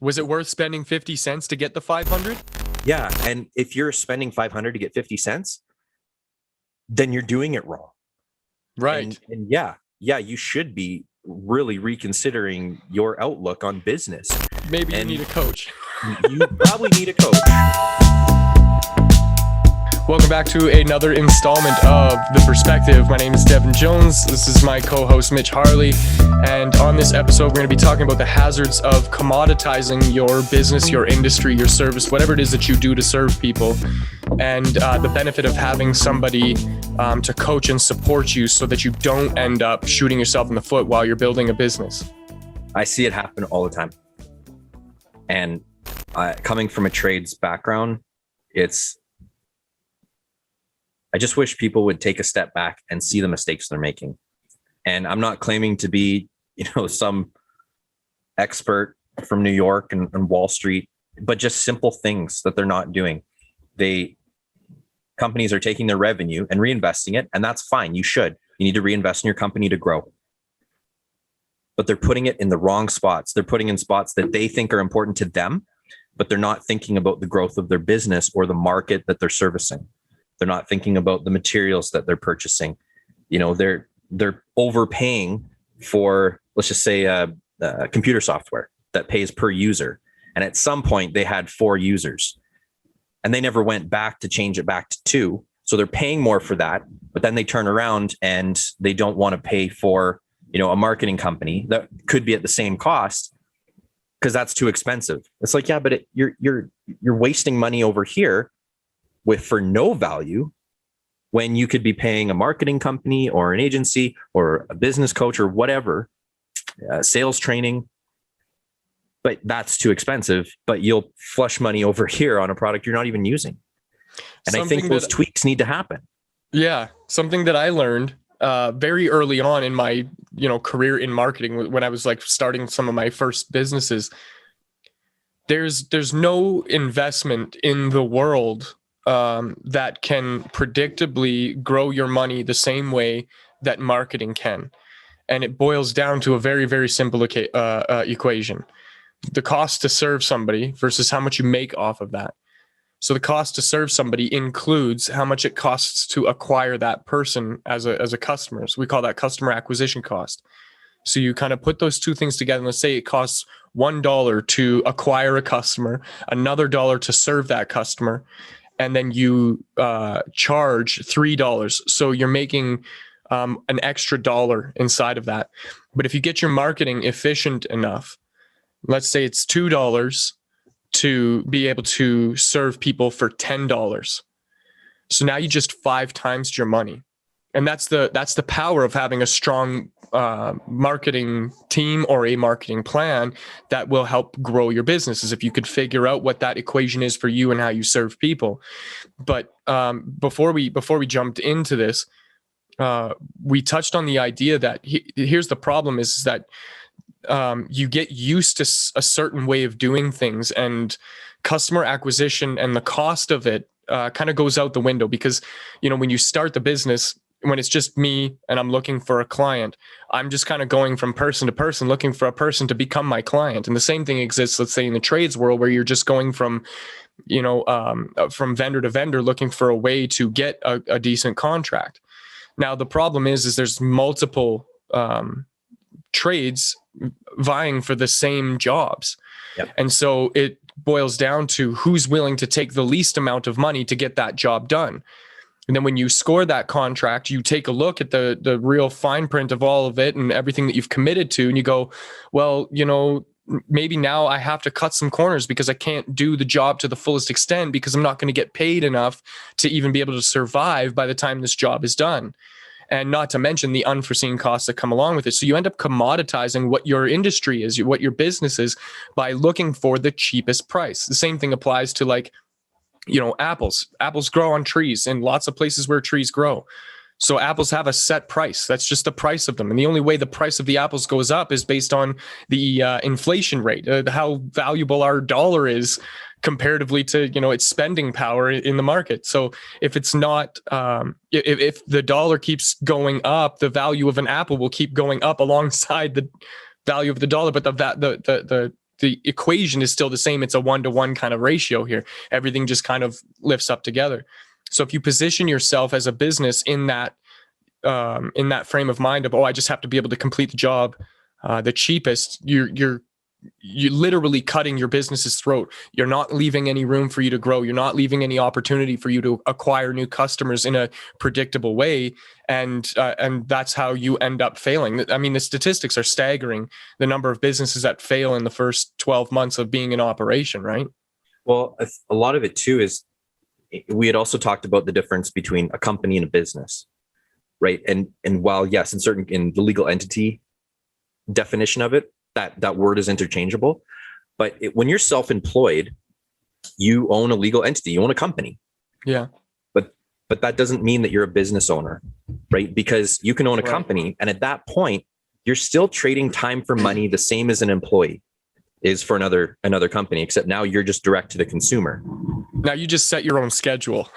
Was it worth spending 50 cents to get the 500? Yeah. And if you're spending 500 to get 50 cents, then you're doing it wrong. Right. And yeah, you should be really reconsidering your outlook on business. Maybe you need a coach. You probably need a coach. Welcome back to another installment of The Perspective. My name is Devin Jones. This is my co-host, Mitch Harley. And on this episode, we're going to be talking about the hazards of commoditizing your business, your industry, your service, whatever it is that you do to serve people, and the benefit of having somebody to coach and support you so that you don't end up shooting yourself in the foot while you're building a business. I see it happen all the time. And coming from a trades background, I just wish people would take a step back and see the mistakes they're making. And I'm not claiming to be, some expert from New York and Wall Street, but just simple things that they're not doing. Companies are taking their revenue and reinvesting it, and that's fine. You should. You need to reinvest in your company to grow. But they're putting it in the wrong spots. They're putting in spots that they think are important to them, but they're not thinking about the growth of their business or the market that they're servicing. They're not thinking about the materials that they're purchasing. They're overpaying for, let's just say, computer software that pays per user. And at some point they had 4 users and they never went back to change it back to 2. So they're paying more for that, but then they turn around and they don't want to pay for, a marketing company that could be at the same cost because that's too expensive. It's like, yeah, but you're wasting money over here for no value when you could be paying a marketing company or an agency or a business coach or whatever, sales training, but that's too expensive, but you'll flush money over here on a product you're not even using. And I think those tweaks need to happen. Yeah. Something that I learned very early on in my, career in marketing, when I was like starting some of my first businesses, there's no investment in the world that can predictably grow your money the same way that marketing can. And it boils down to a very, very simple equation. The cost to serve somebody versus how much you make off of that. So the cost to serve somebody includes how much it costs to acquire that person as a customer. So we call that customer acquisition cost. So you kind of put those two things together. Let's say it costs $1 to acquire a customer, another $1 to serve that customer, and then you charge $3. So you're making an extra $1 inside of that. But if you get your marketing efficient enough, let's say it's $2 to be able to serve people for $10. So now you just 5 times your money. And that's the power of having a strong marketing team or a marketing plan that will help grow your business, is if you could figure out what that equation is for you and how you serve people. But before we jumped into this, we touched on the idea that here's the problem is that you get used to a certain way of doing things, and customer acquisition and the cost of it kind of goes out the window because, when you start the business, when it's just me and I'm looking for a client, I'm just kind of going from person to person, looking for a person to become my client. And the same thing exists, let's say, in the trades world, where you're just going from, from vendor to vendor, looking for a way to get a decent contract. Now, the problem is there's multiple trades vying for the same jobs. Yep. And so it boils down to who's willing to take the least amount of money to get that job done. And then when you score that contract, you take a look at the real fine print of all of it and everything that you've committed to, and you go, well, maybe now I have to cut some corners because I can't do the job to the fullest extent because I'm not going to get paid enough to even be able to survive by the time this job is done. And not to mention the unforeseen costs that come along with it. So you end up commoditizing what your industry is, what your business is, by looking for the cheapest price. The same thing applies to apples. Apples grow on trees in lots of places where trees grow. So apples have a set price. That's just the price of them. And the only way the price of the apples goes up is based on the inflation rate, how valuable our dollar is comparatively to, its spending power in the market. So if it's not, if the dollar keeps going up, the value of an apple will keep going up alongside the value of the dollar, but the the equation is still the same. It's a 1-to-1 kind of ratio here. Everything just kind of lifts up together. So if you position yourself as a business in that frame of mind of, oh, I just have to be able to complete the job the cheapest, you're literally cutting your business's throat. You're not leaving any room for you to grow. You're not leaving any opportunity for you to acquire new customers in a predictable way. And that's how you end up failing. I mean, the statistics are staggering, the number of businesses that fail in the first 12 months of being in operation, right? Well, a lot of it too is, we had also talked about the difference between a company and a business, right? And while yes, in the legal entity definition of it, that word is interchangeable, but when you're self-employed, you own a legal entity, you own a company. Yeah. But that doesn't mean that you're a business owner, right? Because you can own a company, and at that point, you're still trading time for money the same as an employee is for another company, except now you're just direct to the consumer. Now you just set your own schedule.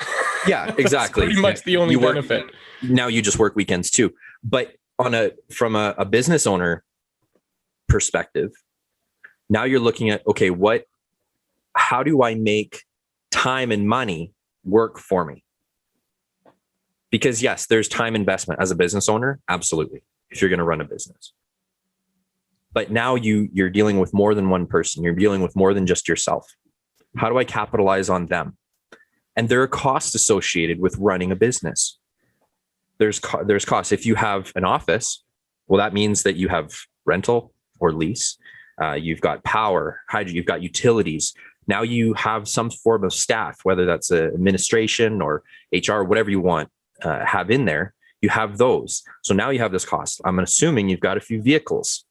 Yeah, exactly. That's pretty much the only benefit. Now you just work weekends too. But from a business owner perspective, now you're looking at, okay, how do I make time and money work for me? Because yes, there's time investment as a business owner, absolutely, if you're going to run a business. But now you're dealing with more than one person. You're dealing with more than just yourself. How do I capitalize on them? And there are costs associated with running a business. There's costs. If you have an office, well, that means that you have rental or lease. You've got power, hydro, you've got utilities. Now you have some form of staff, whether that's administration or HR, whatever you want have in there. You have those. So now you have this cost. I'm assuming you've got a few vehicles,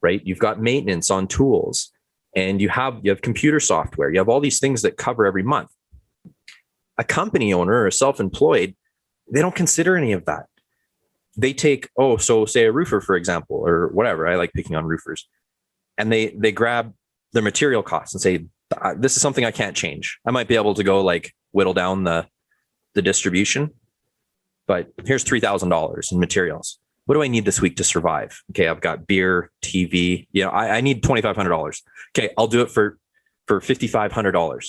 right? You've got maintenance on tools, and you have computer software. You have all these things that cover every month. A company owner or self-employed, they don't consider any of that. They take, so say a roofer, for example, or whatever. I like picking on roofers. And they grab the material costs and say, this is something I can't change. I might be able to go whittle down the distribution, but here's $3,000 in materials. What do I need this week to survive? Okay, I've got beer, TV. I need $2,500. Okay, I'll do it for $5,500.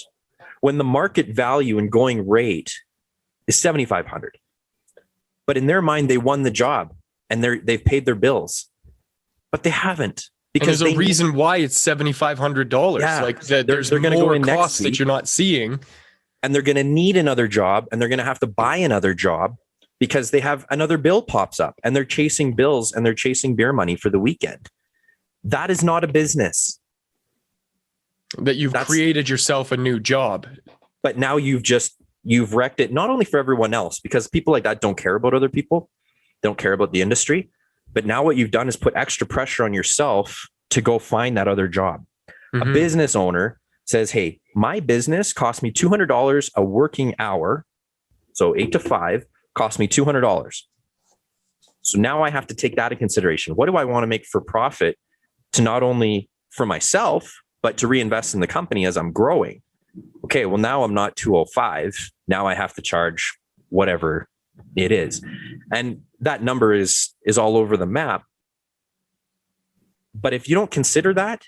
When the market value and going rate is $7,500. But in their mind, they won the job and they've paid their bills, but they haven't. Because there's a reason why it's $7,500. Yeah, there's they're going to more go in costs next week, that you're not seeing. And they're going to need another job, and they're going to have to buy another job because they have another bill pops up, and they're chasing bills and they're chasing beer money for the weekend. That is not a business. That you've created yourself a new job. But now you've wrecked it, not only for everyone else, because people like that don't care about other people, don't care about the industry. But now what you've done is put extra pressure on yourself to go find that other job. Mm-hmm. A business owner says, hey, my business cost me $200 a working hour. So 8 to 5 cost me $200. So now I have to take that into consideration. What do I want to make for profit to not only for myself, but to reinvest in the company as I'm growing? Okay, well, now I'm not 205. Now I have to charge whatever it is. And that number is all over the map. But if you don't consider that,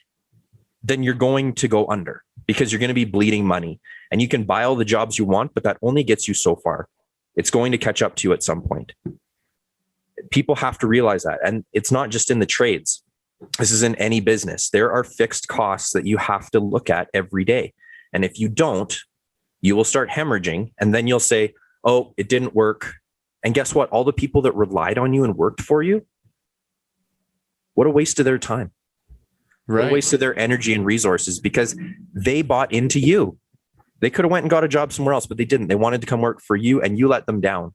then you're going to go under because you're going to be bleeding money, and you can buy all the jobs you want, but that only gets you so far. It's going to catch up to you at some point. People have to realize that. And it's not just in the trades. This is in any business. There are fixed costs that you have to look at every day. And if you don't, you will start hemorrhaging, and then you'll say, oh, it didn't work. And guess what? All the people that relied on you and worked for you, what a waste of their time. Right. What a waste of their energy and resources, because they bought into you. They could have went and got a job somewhere else, but they didn't. They wanted to come work for you, and you let them down.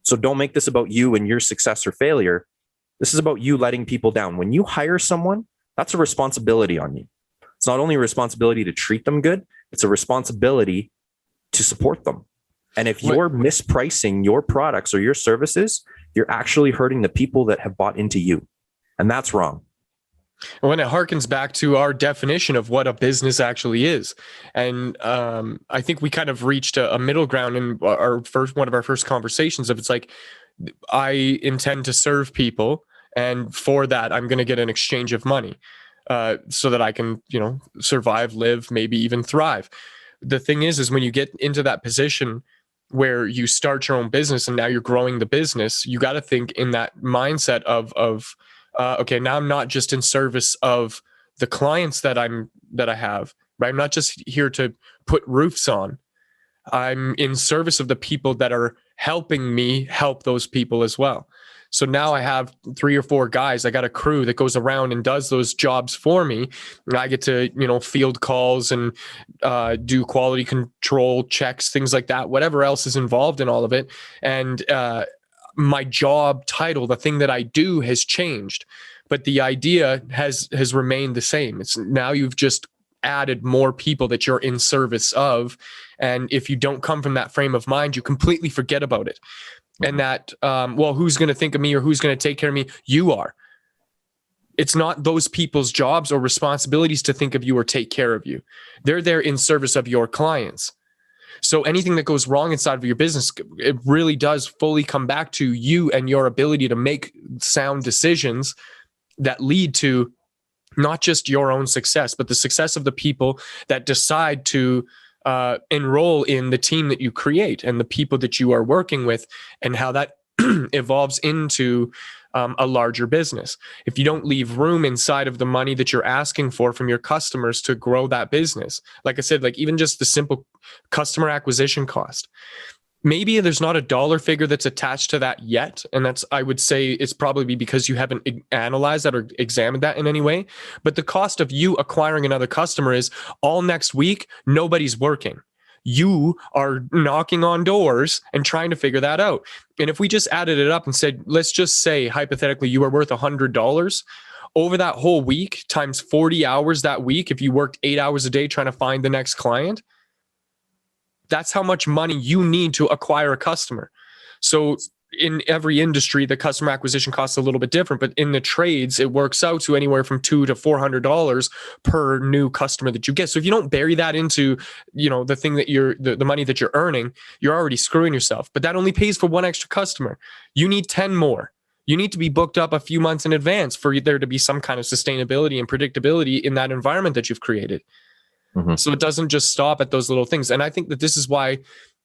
So don't make this about you and your success or failure. This is about you letting people down. When you hire someone, that's a responsibility on you. It's not only a responsibility to treat them good, it's a responsibility to support them. And if you're mispricing your products or your services, you're actually hurting the people that have bought into you. And that's wrong. When it harkens back to our definition of what a business actually is. And I think we kind of reached a middle ground in one of our first conversations of, it's like, I intend to serve people, and for that, I'm going to get an exchange of money. so that I can, survive, live, maybe even thrive. The thing is when you get into that position where you start your own business and now you're growing the business, you got to think in that mindset of okay, now I'm not just in service of the clients that I have, right? I'm not just here to put roofs on. I'm in service of the people that are helping me help those people as well. So now I have 3 or 4 guys. I got a crew that goes around and does those jobs for me. And I get to, field calls and do quality control checks, things like that, whatever else is involved in all of it. And my job title, the thing that I do, has changed, but the idea has remained the same. It's now you've just added more people that you're in service of. And if you don't come from that frame of mind, you completely forget about it. And that, who's going to think of me or who's going to take care of me? You are. It's not those people's jobs or responsibilities to think of you or take care of you. They're there in service of your clients. So anything that goes wrong inside of your business, it really does fully come back to you and your ability to make sound decisions that lead to not just your own success, but the success of the people that decide to enroll in the team that you create and the people that you are working with, and how that evolves into a larger business. If you don't leave room inside of the money that you're asking for from your customers to grow that business, like I said, like even just the simple customer acquisition cost, maybe there's not a dollar figure that's attached to that yet. And that's, I would say, it's probably because you haven't analyzed that or examined that in any way. But the cost of you acquiring another customer is all next week, nobody's working. You are knocking on doors and trying to figure that out. And if we just added it up and said, let's just say hypothetically you are worth $100 over that whole week times 40 hours that week, if you worked 8 hours a day trying to find the next client, that's how much money you need to acquire a customer. So in every industry, the customer acquisition cost is a little bit different, but in the trades, it works out to anywhere from $200 to $400 per new customer that you get. So if you don't bury that into, the thing that the money that you're earning, you're already screwing yourself. But that only pays for one extra customer. You need 10 more. You need to be booked up a few months in advance for there to be some kind of sustainability and predictability in that environment that you've created. Mm-hmm. So it doesn't just stop at those little things. And I think that this is why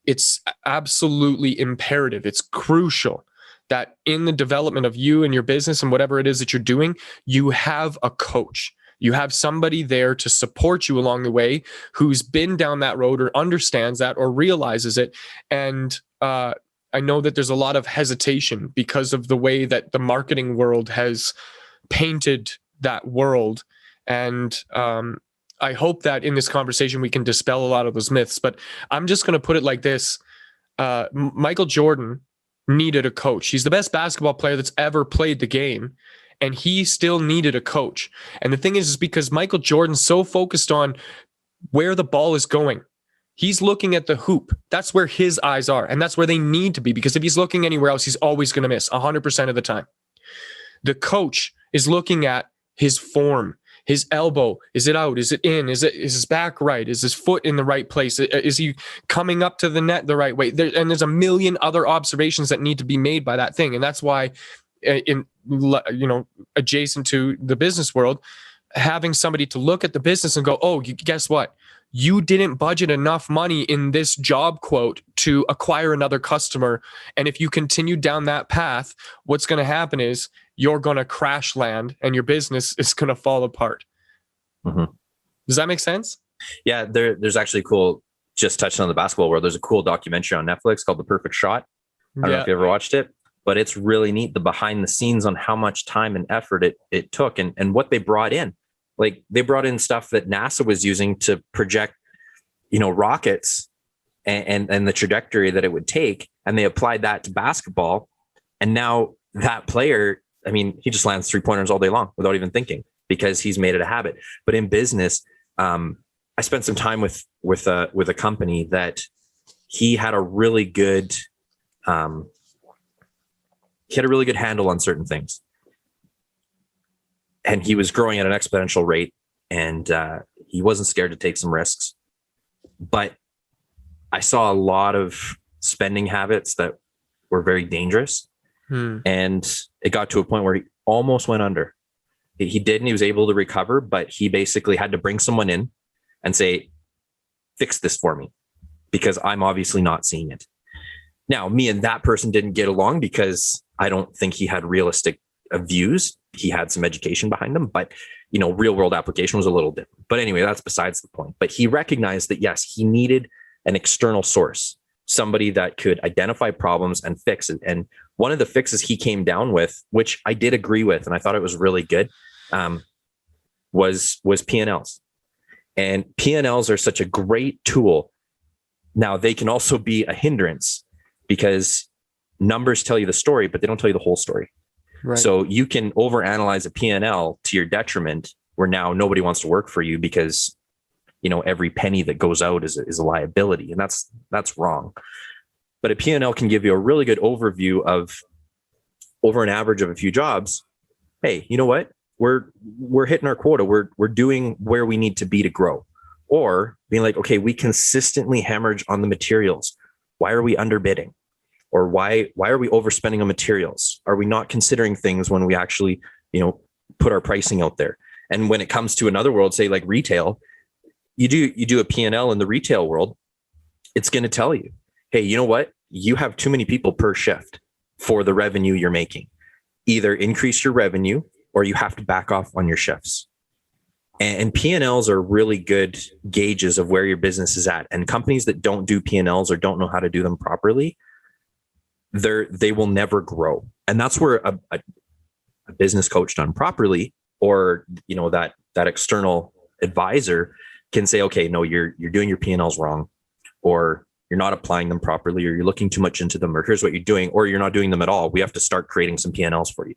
it's absolutely imperative. It's crucial that in the development of you and your business and whatever it is that you're doing, you have a coach. You have somebody there to support you along the way who's been down that road or understands that or realizes it. And I know that there's a lot of hesitation because of the way that the marketing world has painted that world. And I hope that in this conversation we can dispel a lot of those myths, but I'm just going to put it like this. Michael Jordan needed a coach. He's the best basketball player that's ever played the game, and he still needed a coach. And the thing is because Michael Jordan's so focused on where the ball is going. He's looking at the hoop. That's where his eyes are, and that's where they need to be, because if he's looking anywhere else, he's always going to miss 100% of the time. The coach is looking at his form. His elbow, is it out? Is it in? Is his back right? Is his foot in the right place? Is he coming up to the net the right way? There's a million other observations that need to be made by that thing. And that's why adjacent to the business world, having somebody to look at the business and go, oh, guess what? You didn't budget enough money in this job quote to acquire another customer. And if you continue down that path, what's going to happen is you're going to crash land and your business is going to fall apart. Mm-hmm. Does that make sense? Yeah, there's actually cool, just touching on the basketball world, there's a cool documentary on Netflix called The Perfect Shot. I don't know if you ever watched it, but it's really neat, the behind the scenes on how much time and effort it took and what they brought in. Like they brought in stuff that NASA was using to project, rockets and the trajectory that it would take. And they applied that to basketball. And now that player, he just lands 3-pointers all day long without even thinking, because he's made it a habit. But in business, I spent some time with a company that he had a really good, handle on certain things. And he was growing at an exponential rate, and he wasn't scared to take some risks. But I saw a lot of spending habits that were very dangerous. And it got to a point where he almost went under. He did, and he was able to recover, but he basically had to bring someone in and say, fix this for me, because I'm obviously not seeing it. Now, me and that person didn't get along because I don't think he had realistic views. He had some education behind him, but real world application was a little different. But anyway, that's besides the point. But he recognized that, yes, he needed an external source, somebody that could identify problems and fix it. And one of the fixes he came down with, which I did agree with, and I thought it was really good, was P&Ls. And P&Ls are such a great tool. Now, they can also be a hindrance because numbers tell you the story, but they don't tell you the whole story. Right. So you can overanalyze a P&L to your detriment, where now nobody wants to work for you because, every penny that goes out is a liability, and that's wrong. But a P&L can give you a really good overview of, over an average of a few jobs. Hey, you know what? We're hitting our quota. We're doing where we need to be to grow. Or being like, okay, we consistently hemorrhage on the materials. Why are we underbidding? Or why are we overspending on materials? Are we not considering things when we actually, put our pricing out there? And when it comes to another world, say like retail, you do a P&L in the retail world, it's going to tell you, hey, you know what? You have too many people per shift for the revenue you're making. Either increase your revenue or you have to back off on your shifts. And P&Ls are really good gauges of where your business is at. And companies that don't do P&Ls or don't know how to do them properly, they will never grow. And that's where a business coach done properly, or that external advisor can say, okay, no, you're doing your P&Ls wrong, or you're not applying them properly, or you're looking too much into them, or here's what you're doing, or you're not doing them at all. We have to start creating some P&Ls for you.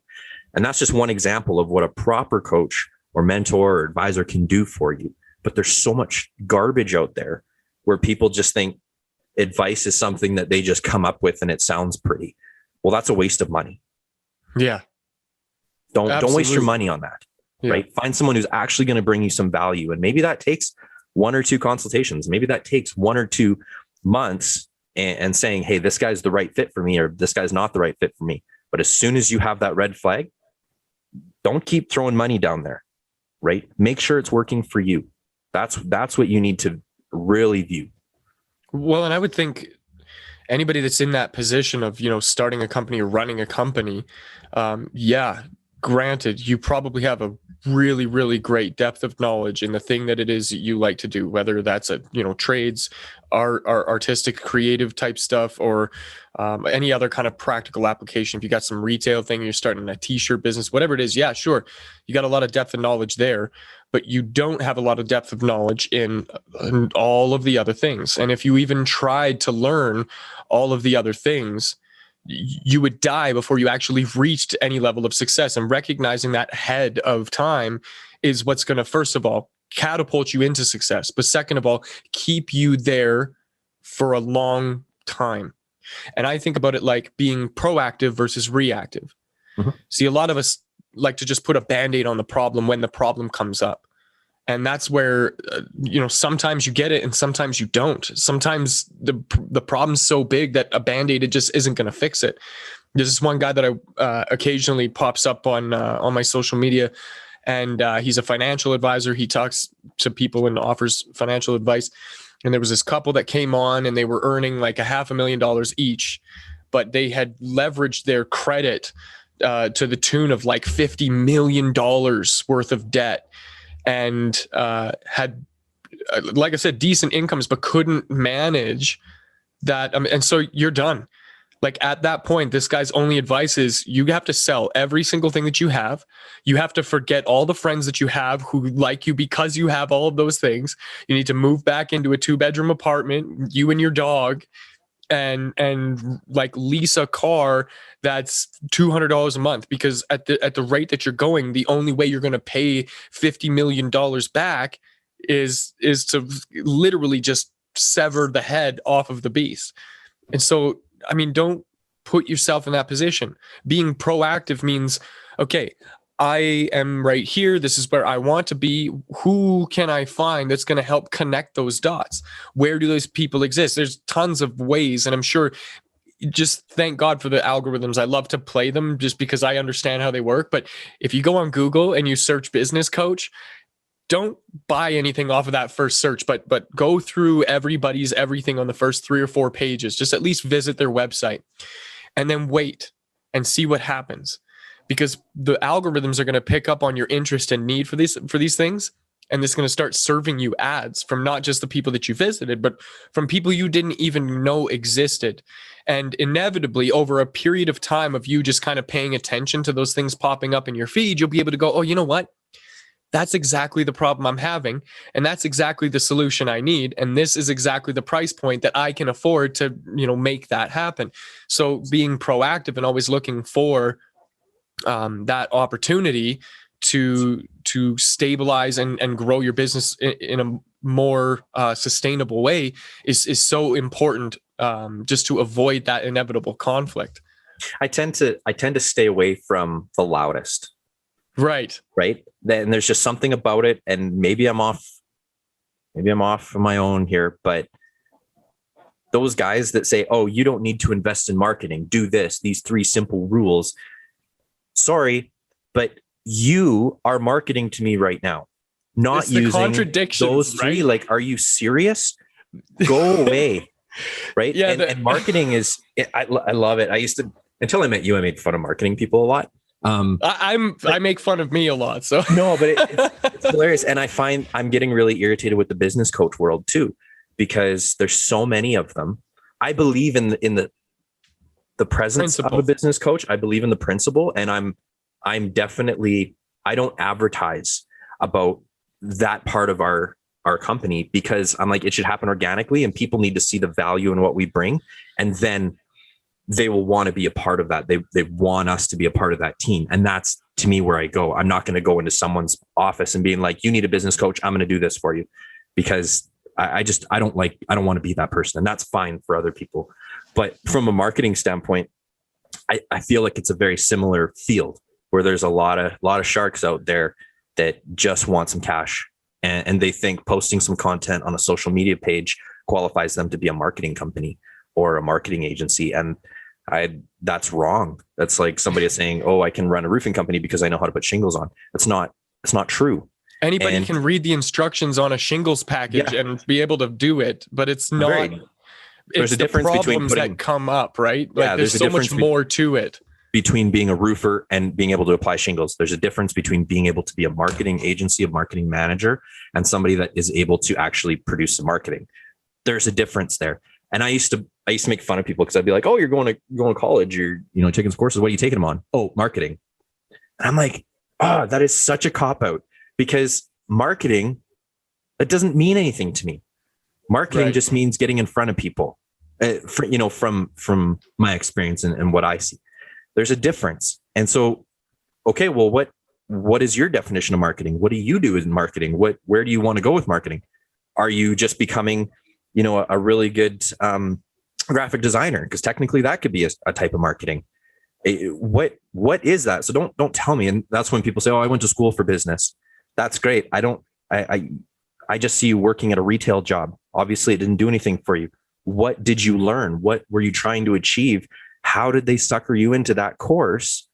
And that's just one example of what a proper coach or mentor or advisor can do for you. But there's so much garbage out there where people just think advice is something that they just come up with and it sounds pretty. Well, that's a waste of money. Yeah. Don't waste your money on that. Yeah. Right? Find someone who's actually going to bring you some value. And maybe that takes 1 or 2 consultations. Maybe that takes 1 or 2 months and saying, hey, this guy's the right fit for me, or this guy's not the right fit for me. But as soon as you have that red flag, don't keep throwing money down there, right? Make sure it's working for you. That's what you need to really view. Well, and I would think anybody that's in that position of, starting a company or running a company, granted, you probably have a really, really great depth of knowledge in the thing that it is that you like to do, whether that's trades, art, artistic, creative type stuff, or any other kind of practical application. If you got some retail thing, you're starting a t-shirt business, whatever it is. Yeah, sure. You got a lot of depth of knowledge there, but you don't have a lot of depth of knowledge in all of the other things. And if you even tried to learn all of the other things, you would die before you actually reached any level of success. And recognizing that ahead of time is what's going to, first of all, catapult you into success, but second of all, keep you there for a long time. And I think about it like being proactive versus reactive. Mm-hmm. See, a lot of us like to just put a Band-Aid on the problem when the problem comes up. And that's where, sometimes you get it and sometimes you don't. Sometimes the problem's so big that a Band-Aid, it just isn't going to fix it. There's this one guy that I occasionally pops up on my social media, and he's a financial advisor. He talks to people and offers financial advice. And there was this couple that came on and they were earning like $500,000 each, but they had leveraged their credit to the tune of like $50 million worth of debt. And had, like I said, decent incomes, but couldn't manage that. And so you're done. Like at that point, this guy's only advice is you have to sell every single thing that you have. You have to forget all the friends that you have who like you because you have all of those things. You need to move back into a 2-bedroom apartment, you and your dog, and like lease a car that's $200 a month, because at the rate that you're going, the only way you're going to pay $50 million back is to literally just sever the head off of the beast. And so, I mean, don't put yourself in that position. Being proactive means, okay, I am right here. This is where I want to be. Who can I find that's going to help connect those dots? Where do those people exist? There's tons of ways. And I'm sure just thank God for the algorithms. I love to play them just because I understand how they work. But if you go on Google and you search business coach, don't buy anything off of that first search, but go through everybody's everything on the first 3 or 4 pages. Just at least visit their website and then wait and see what happens, because the algorithms are going to pick up on your interest and need for these things. And this is going to start serving you ads from not just the people that you visited, but from people you didn't even know existed. And inevitably, over a period of time of you just kind of paying attention to those things popping up in your feed, you'll be able to go, oh, you know what? That's exactly the problem I'm having. And that's exactly the solution I need. And this is exactly the price point that I can afford to, make that happen. So being proactive and always looking for that opportunity to stabilize and grow your business in a more sustainable way is so important, just to avoid that inevitable conflict. I tend to stay away from the loudest. Right. Then there's just something about it, and maybe I'm off on my own here, but those guys that say, "Oh, you don't need to invest in marketing. Do these 3 simple rules." Sorry, but you are marketing to me right now, not it's the using those 3. right? Like, are you serious? Go away. Right. Yeah. And marketing is, I love it. I used to, until I met you, I made fun of marketing people a lot. I make fun of me a lot. So no, but it's hilarious. And I find I'm getting really irritated with the business coach world too, because there's so many of them. I believe in the presence of a business coach. I believe in the principle, and I'm definitely, I don't advertise about that part of our company, because I'm like, it should happen organically and people need to see the value in what we bring. And then they will want to be a part of that. They want us to be a part of that team. And that's, to me, where I go. I'm not going to go into someone's office and being like, you need a business coach, I'm going to do this for you, because I don't want to be that person. And that's fine for other people. But from a marketing standpoint, I feel like it's a very similar field where there's a lot of sharks out there that just want some cash. And they think posting some content on a social media page qualifies them to be a marketing company or a marketing agency. And that's wrong. That's like somebody saying, oh, I can run a roofing company because I know how to put shingles on. It's not true. Anybody can read the instructions on a shingles package and be able to do it, but it's not. There's a difference between that come up, right? Like, there's so much more to it. Between being a roofer and being able to apply shingles, there's a difference between being able to be a marketing agency, a marketing manager, and somebody that is able to actually produce some marketing. There's a difference there. And I used to make fun of people because I'd be like, "Oh, you're going to college. You're taking some courses. What are you taking them on?" "Oh, marketing." And I'm like, "Oh, that is such a cop out, because marketing, it doesn't mean anything to me. Marketing just means getting in front of people." From my experience and what I see, there's a difference. And so, okay, well, what is your definition of marketing? What do you do in marketing? Where do you want to go with marketing? Are you just becoming, a really good graphic designer? Because technically that could be a type of marketing. What is that? So don't tell me. And that's when people say, "Oh, I went to school for business." That's great. I just see you working at a retail job. Obviously, it didn't do anything for you. What did you learn? What were you trying to achieve? How did they sucker you into that course?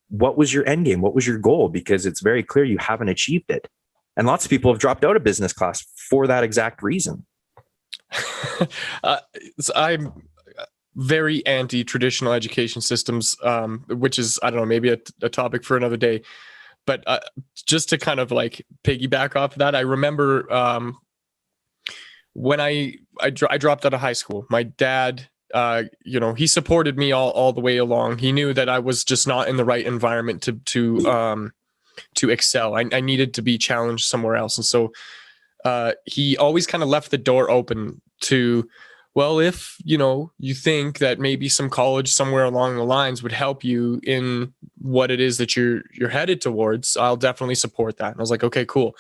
What was your end game? What was your goal? Because it's very clear you haven't achieved it. And lots of people have dropped out of business class for that exact reason. I'm very anti-traditional education systems, which is, I don't know, maybe a topic for another day. But just to kind of like piggyback off of that, I remember when I dropped out of high school, my dad, he supported me all the way along. He knew that I was just not in the right environment to excel. I needed to be challenged somewhere else. And so he always kind of left the door open to, well, if, you think that maybe some college somewhere along the lines would help you in what it is that you're headed towards, I'll definitely support that. And I was like, okay, cool.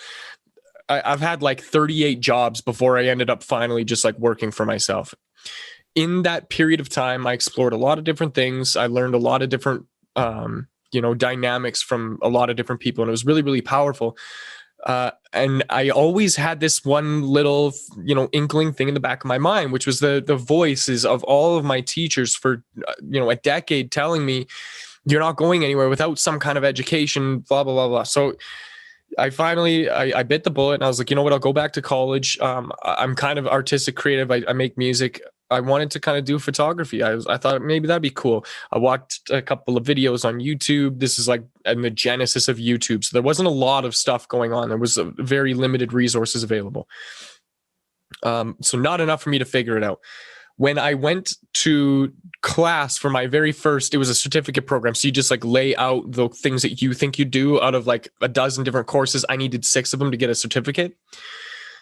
I've had like 38 jobs before I ended up finally just like working for myself. In that period of time, I explored a lot of different things. I learned a lot of different, dynamics from a lot of different people. And it was really, really powerful. And I always had this one little, inkling thing in the back of my mind, which was the voices of all of my teachers for, a decade telling me, you're not going anywhere without some kind of education, blah, blah, blah, blah. So I finally, I bit the bullet and I was like, you know what, I'll go back to college. I'm kind of artistic creative. I make music. I wanted to kind of do photography. I thought maybe that'd be cool. I watched a couple of videos on YouTube. This is like in the genesis of YouTube. So there wasn't a lot of stuff going on. There was very limited resources available. So not enough for me to figure it out. When I went to class for my very first, it was a certificate program. So you just like lay out the things that you think you do out of like a dozen different courses. I needed 6 of them to get a certificate.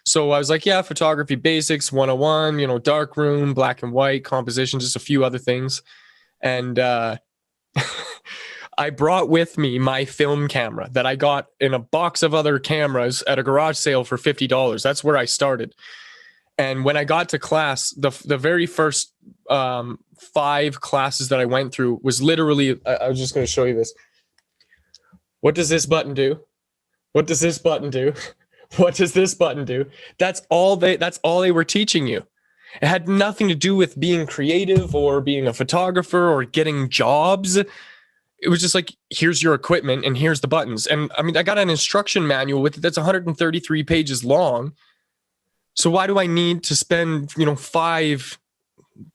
So I was like, yeah, photography basics 101, dark room, black and white, composition, just a few other things. And I brought with me my film camera that I got in a box of other cameras at a garage sale for $50. That's where I started. And when I got to class, the very first 5 classes that I went through was literally, I was just going to show you this. What does this button do? What does this button do? What does this button do? That's all they were teaching you. It had nothing to do with being creative or being a photographer or getting jobs. It was just like, here's your equipment and here's the buttons. And I mean, I got an instruction manual with it that's 133 pages long. So why do I need to spend, 5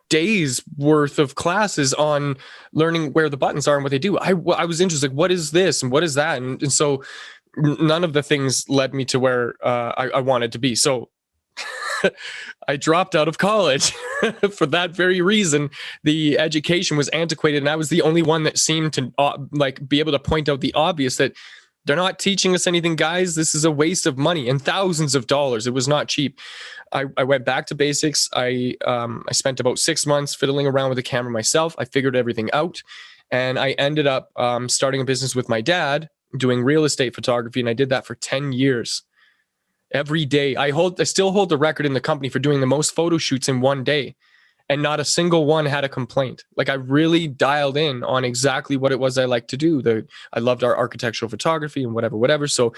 days worth of classes on learning where the buttons are and what they do? I was interested, like, what is this and what is that? And so none of the things led me to where I wanted to be. So I dropped out of college for that very reason. The education was antiquated, and I was the only one that seemed to be able to point out the obvious, that they're not teaching us anything, guys. This is a waste of money and thousands of dollars. It was not cheap. I went back to basics. I spent about 6 months fiddling around with the camera myself. I figured everything out, and I ended up starting a business with my dad doing real estate photography, and I did that for 10 years. Every day, I still hold the record in the company for doing the most photo shoots in one day, and not a single one had a complaint. Like, I really dialed in on exactly what it was I liked to do. I loved our architectural photography and whatever. So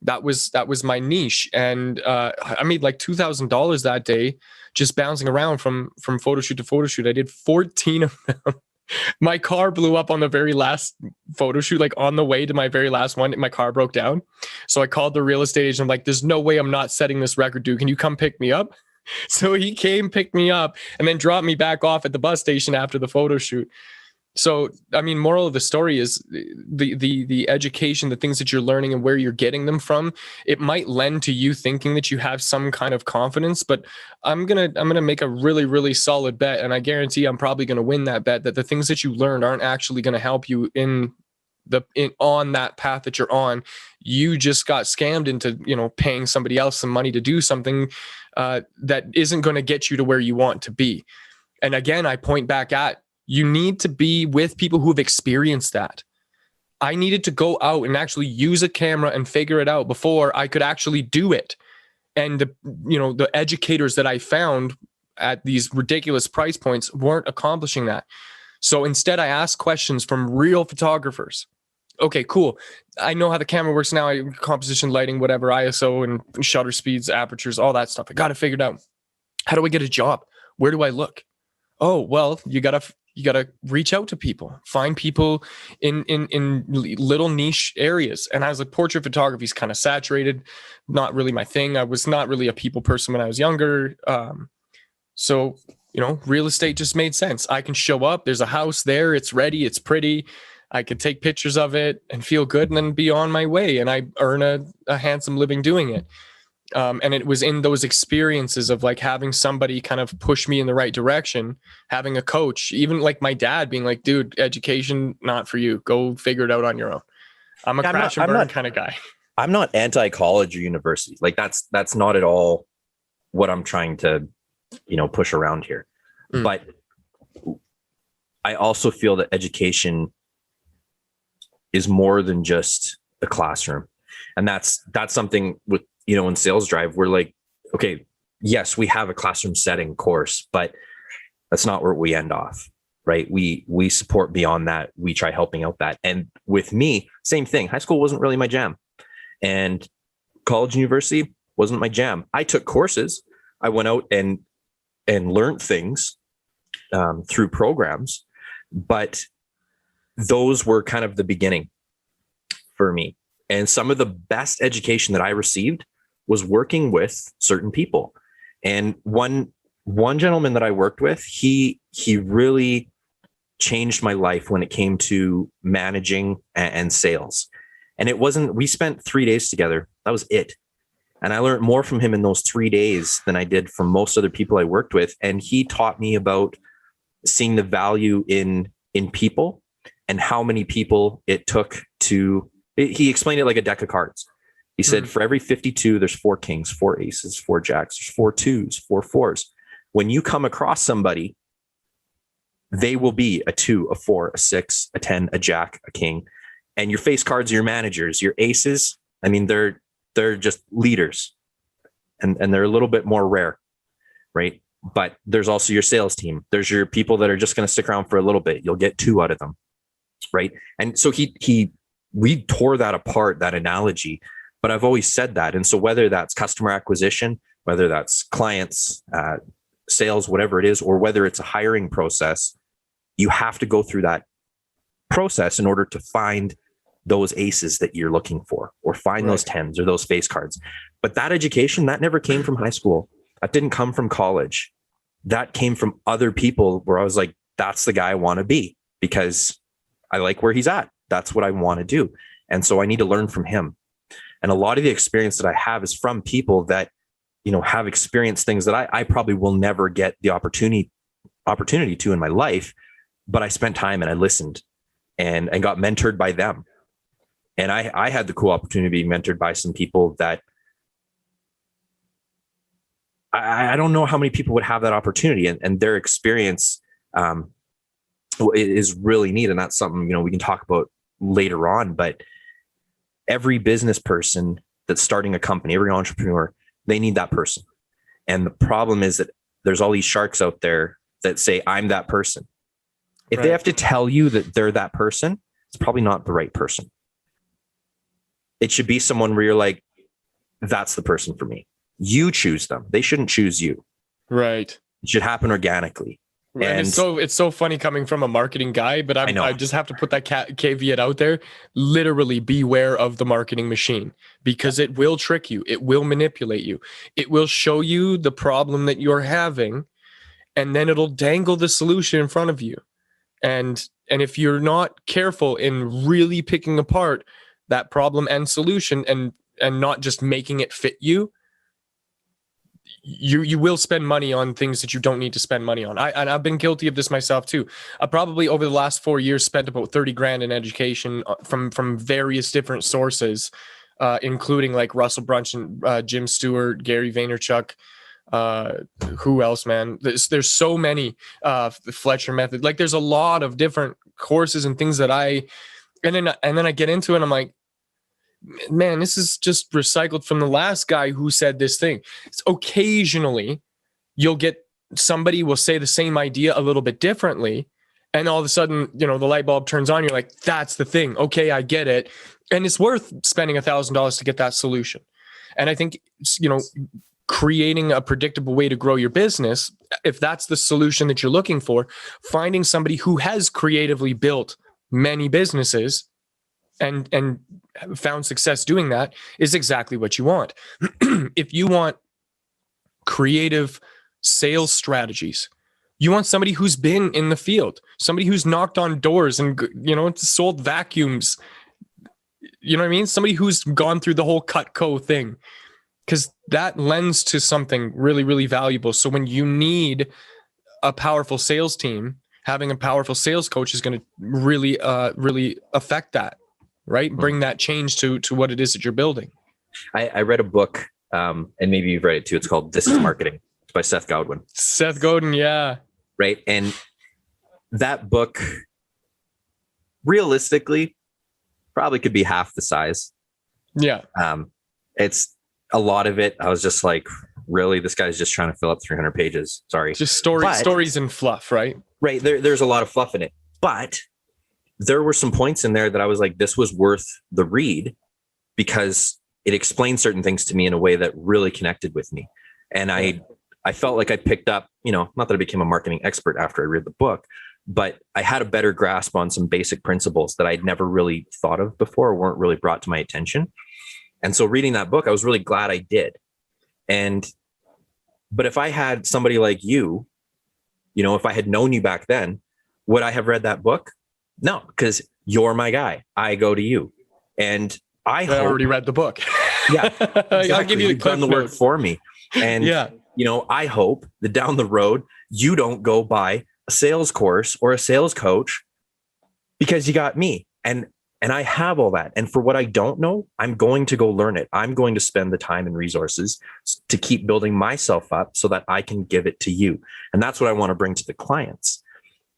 that was my niche. And I made like $2,000 that day just bouncing around from photo shoot to photo shoot. I did 14 of them. My car blew up on the very last photo shoot, like on the way to my very last one. My car broke down. So I called the real estate agent. I'm like, there's no way I'm not setting this record, dude. Can you come pick me up? So he came, picked me up, and then dropped me back off at the bus station after the photo shoot. So, I mean, moral of the story is the education, the things that you're learning and where you're getting them from. It might lend to you thinking that you have some kind of confidence, but I'm gonna make a really, really solid bet, and I guarantee I'm probably gonna win that bet, that the things that you learned aren't actually gonna help you on that path that you're on. You just got scammed into, paying somebody else some money to do something that isn't going to get you to where you want to be. And again, I point back at, you need to be with people who have experienced that. I needed to go out and actually use a camera and figure it out before I could actually do it. And the educators that I found at these ridiculous price points weren't accomplishing that. So instead, I asked questions from real photographers. Okay, cool. I know how the camera works now. Composition, lighting, whatever, ISO and shutter speeds, apertures, all that stuff. I got it figured out. How do I get a job? Where do I look? Oh, well, you gotta reach out to people, find people in little niche areas. And I was like, portrait photography is kind of saturated, not really my thing. I was not really a people person when I was younger. So real estate just made sense. I can show up. There's a house there. It's ready. It's pretty. I could take pictures of it and feel good and then be on my way. And I earn a handsome living doing it. And it was in those experiences of like having somebody kind of push me in the right direction, having a coach, even like my dad being like, dude, education, not for you. Go figure it out on your own. I'm a crash and burn kind of guy. I'm not anti-college or university. Like that's not at all what I'm trying to, push around here. But I also feel that education is more than just the classroom. And that's something with, in Sales Drive, we're like, okay, yes, we have a classroom setting course, but that's not where we end off, right? We support beyond that. We try helping out that. And with me, same thing. High school wasn't really my jam. And college, university wasn't my jam. I took courses. I went out and learned things through programs, but those were kind of the beginning for me. And some of the best education that I received was working with certain people. And one gentleman that I worked with, he really changed my life when it came to managing and sales. And we spent 3 days together. That was it. And I learned more from him in those 3 days than I did from most other people I worked with. And he taught me about seeing the value in people and how many people it took to, he explained it like a deck of cards. He said, for every 52, there's 4 kings, 4 aces, 4 jacks, there's 4 twos, 4 fours. When you come across somebody, they will be a 2, a 4, a 6, a 10, a jack, a king. And your face cards are your managers, your aces. I mean, they're just leaders, and they're a little bit more rare, right? But there's also your sales team. There's your people that are just going to stick around for a little bit. You'll get 2 out of them, right? And so we tore that apart, that analogy. But I've always said that. And so whether that's customer acquisition, whether that's clients, sales, whatever it is, or whether it's a hiring process, you have to go through that process in order to find those aces that you're looking for, or find those 10s or those face cards. But that education, that never came from high school. That didn't come from college. That came from other people where I was like, that's the guy I want to be because I like where he's at. That's what I want to do. And so I need to learn from him. And a lot of the experience that I have is from people that, have experienced things that I probably will never get the opportunity to in my life, but I spent time and I listened and got mentored by them. And I had the cool opportunity to be mentored by some people that I don't know how many people would have that opportunity, and their experience is really neat. And that's something, we can talk about later on, but every business person that's starting a company, every entrepreneur, they need that person. And the problem is that there's all these sharks out there that say, I'm that person. If they have to tell you that they're that person, it's probably not the right person. It should be someone where you're like, that's the person for me. You choose them. They shouldn't choose you. Right. It should happen organically. And it's so funny coming from a marketing guy, but I just have to put that caveat out there. Literally beware of the marketing machine, because it will trick you. It will manipulate you. It will show you the problem that you're having, and then it'll dangle the solution in front of you. And if you're not careful in really picking apart that problem and solution and not just making it fit you, you will spend money on things that you don't need to spend money on. I've been guilty of this myself too. I probably over the last 4 years spent about 30 grand in education from various different sources, including like Russell Brunson, Jim Stewart, Gary Vaynerchuk, who else, man? There's so many, the Fletcher method. Like there's a lot of different courses and things that and then I get into it and I'm like, man, this is just recycled from the last guy who said this thing. It's occasionally you'll get somebody will say the same idea a little bit differently, and all of a sudden, the light bulb turns on. You're like, that's the thing. Okay, I get it. And it's worth spending $1,000 to get that solution. And I think, creating a predictable way to grow your business, if that's the solution that you're looking for, finding somebody who has creatively built many businesses and found success doing that is exactly what you want. If you want creative sales strategies, you want somebody who's been in the field, somebody who's knocked on doors and, sold vacuums. You know what I mean? Somebody who's gone through the whole Cutco thing, because that lends to something really, really valuable. So when you need a powerful sales team, having a powerful sales coach is going to really, really affect that. Right? Bring that change to what it is that you're building. I read a book, and maybe you've read it too. It's called This is Marketing. It's by Seth Godin. Seth Godin, yeah. Right. And that book, realistically, probably could be half the size. Yeah. It's a lot of it. I was just like, really? This guy's just trying to fill up 300 pages. Sorry. Just stories and fluff, right? Right. There's a lot of fluff in it. But there were some points in there that I was like, this was worth the read, because it explained certain things to me in a way that really connected with me. And I felt like I picked up, not that I became a marketing expert after I read the book, but I had a better grasp on some basic principles that I'd never really thought of before or weren't really brought to my attention. And so reading that book, I was really glad I did. But if I had somebody like you, if I had known you back then, would I have read that book? No, because you're my guy. I go to you. And I already read the book. Yeah, exactly. I'll give you the You've done the work for me. And, I hope that down the road, you don't go buy a sales course or a sales coach because you got me. And I have all that. And for what I don't know, I'm going to go learn it. I'm going to spend the time and resources to keep building myself up so that I can give it to you. And that's what I want to bring to the clients.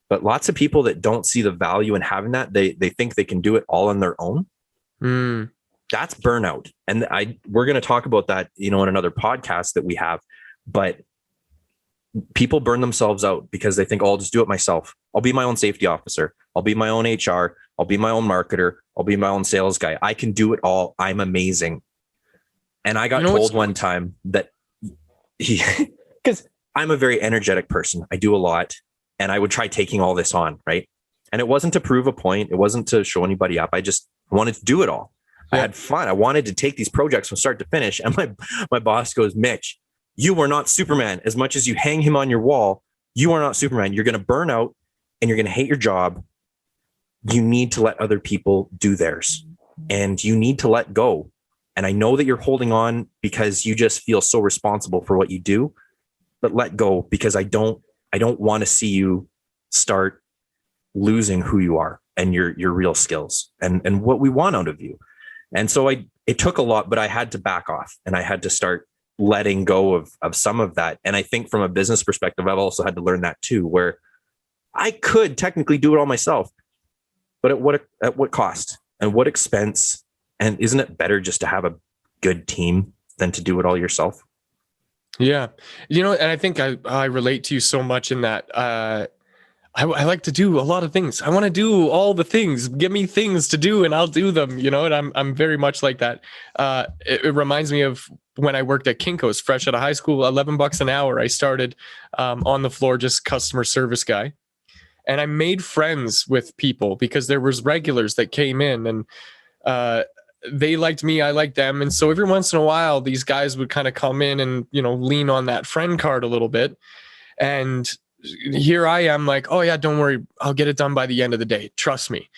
But lots of people that don't see the value in having that, they think they can do it all on their own. That's burnout. And we're going to talk about that, in another podcast that we have. But people burn themselves out because they think, oh, I'll just do it myself. I'll be my own safety officer. I'll be my own HR. I'll be my own marketer. I'll be my own sales guy. I can do it all. I'm amazing. And I got told one time that because I'm a very energetic person. I do a lot and I would try taking all this on. Right. And it wasn't to prove a point. It wasn't to show anybody up. I just wanted to do it all. Yeah. I had fun. I wanted to take these projects from start to finish. And my boss goes, Mitch, you are not Superman. As much as you hang him on your wall, you are not Superman. You're going to burn out and you're going to hate your job. You need to let other people do theirs and you need to let go. And I know that you're holding on because you just feel so responsible for what you do, but let go because I don't want to see you start losing who you are and your real skills and what we want out of you. And so it took a lot, but I had to back off and I had to start letting go of some of that. And I think from a business perspective, I've also had to learn that too, where I could technically do it all myself, but at what cost and what expense? And isn't it better just to have a good team than to do it all yourself? Yeah. And I think I relate to you so much in that, I like to do a lot of things. I want to do all the things. Give me things to do and I'll do them, and I'm very much like that. It reminds me of when I worked at Kinko's fresh out of high school, $11 an hour. I started on the floor, just customer service guy. And I made friends with people because there was regulars that came in and they liked me, I liked them. And so every once in a while, these guys would kind of come in and, lean on that friend card a little bit. And here I am like, oh yeah, don't worry. I'll get it done by the end of the day. Trust me.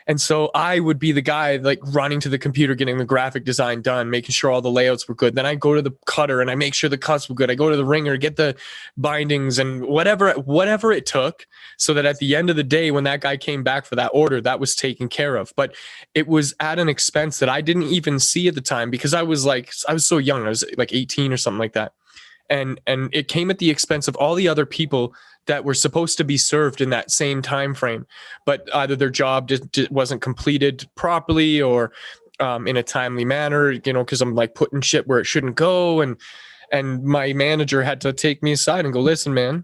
And so I would be the guy like running to the computer, getting the graphic design done, making sure all the layouts were good. Then I go to the cutter and I make sure the cuts were good. I go to the ringer, get the bindings and whatever it took so that at the end of the day, when that guy came back for that order, that was taken care of. But it was at an expense that I didn't even see at the time because I was so young. I was like 18 or something like that. And it came at the expense of all the other people that were supposed to be served in that same time frame, but either their job just wasn't completed properly or in a timely manner, because I'm like putting shit where it shouldn't go. And my manager had to take me aside and go, listen, man,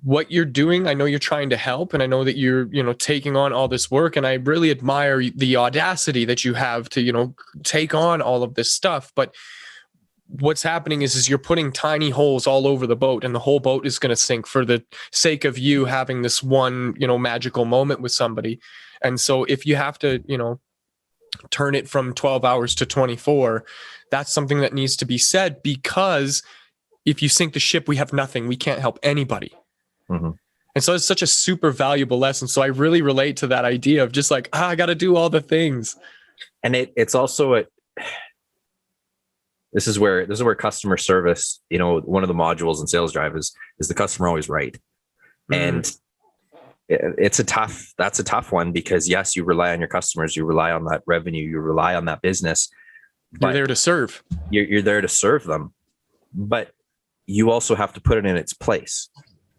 what you're doing, I know you're trying to help and I know that you're, taking on all this work. And I really admire the audacity that you have to, take on all of this stuff. But what's happening is you're putting tiny holes all over the boat and the whole boat is going to sink for the sake of you having this one, magical moment with somebody. And so if you have to, turn it from 12 hours to 24, that's something that needs to be said, because if you sink the ship, we have nothing. We can't help anybody. Mm-hmm. And so it's such a super valuable lesson. So I really relate to that idea of just like, I got to do all the things. And it's also This is where customer service, one of the modules in Sales Drive is the customer always right. And that's a tough one because yes, you rely on your customers, you rely on that revenue, you rely on that business. You're there to serve. You're there to serve them, but you also have to put it in its place,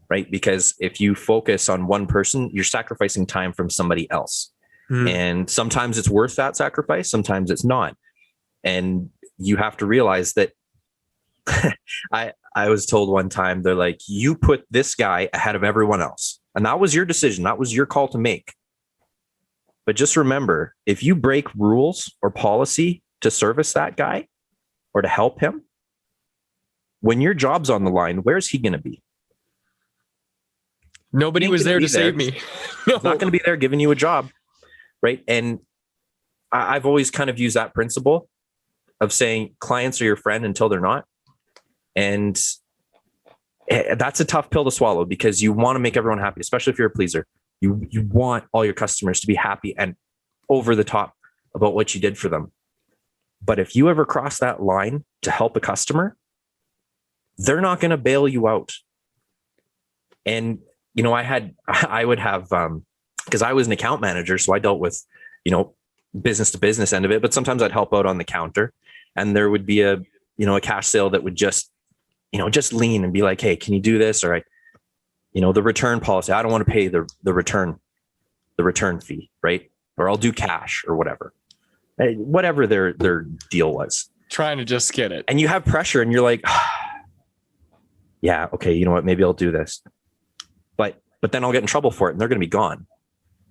right? Because if you focus on one person, you're sacrificing time from somebody else. And sometimes it's worth that sacrifice. Sometimes it's not. And you have to realize that I was told one time, they're like, you put this guy ahead of everyone else. And that was your decision. That was your call to make. But just remember, if you break rules or policy to service that guy or to help him, when your job's on the line, where's he going to be? Nobody was there to save me. No. He's not going to be there giving you a job, right? And I've always kind of used that principle of saying clients are your friend until they're not. And that's a tough pill to swallow because you want to make everyone happy, especially if you're a pleaser. You want all your customers to be happy and over the top about what you did for them. But if you ever cross that line to help a customer, they're not going to bail you out. And, you know, I would have, because I was an account manager, so I dealt with, you know, business to business end of it, but sometimes I'd help out on the counter and there would be a cash sale that would just lean and be like, hey, can you do this? Or the return policy, I don't want to pay the return fee, right? Or I'll do cash or whatever their deal was. Trying to just get it. And you have pressure and you're like, yeah, okay, you know what? Maybe I'll do this. But then I'll get in trouble for it and they're going to be gone.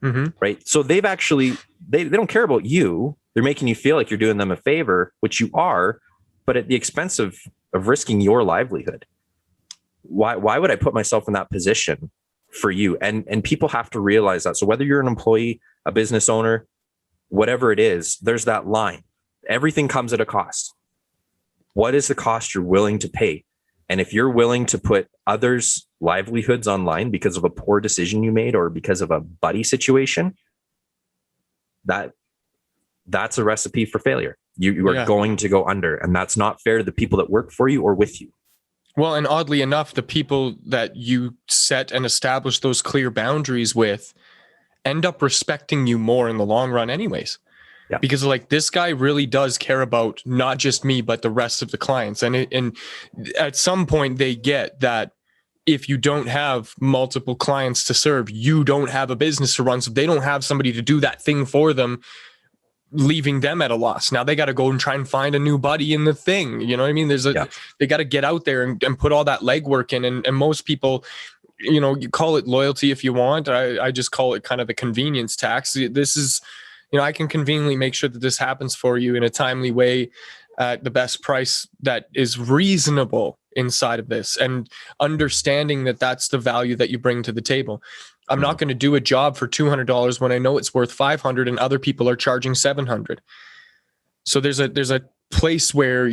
Mm-hmm. Right. So they've actually, they don't care about you. They're making you feel like you're doing them a favor, which you are, but at the expense of risking your livelihood. Why would I put myself in that position for you? And people have to realize that. So whether you're an employee, a business owner, whatever it is, there's that line. Everything comes at a cost. What is the cost you're willing to pay? And if you're willing to put others' livelihoods online because of a poor decision you made or because of a buddy situation, that's a recipe for failure. You are going to go under, and that's not fair to the people that work for you or with you. Well, and oddly enough, the people that you set and establish those clear boundaries with end up respecting you more in the long run anyways. Yeah. Because like this guy really does care about not just me, but the rest of the clients. And at some point they get that if you don't have multiple clients to serve, you don't have a business to run. So they don't have somebody to do that thing for them, leaving them at a loss. Now they got to go and try and find a new buddy in the thing. You know what I mean? They got to get out there and put all that legwork in. And most people, you call it loyalty if you want. I just call it kind of the convenience tax. This is, I can conveniently make sure that this happens for you in a timely way at the best price that is reasonable inside of this, and understanding that that's the value that you bring to the table. I'm not going to do a job for $200 when I know it's worth $500 and other people are charging $700. So there's a place where,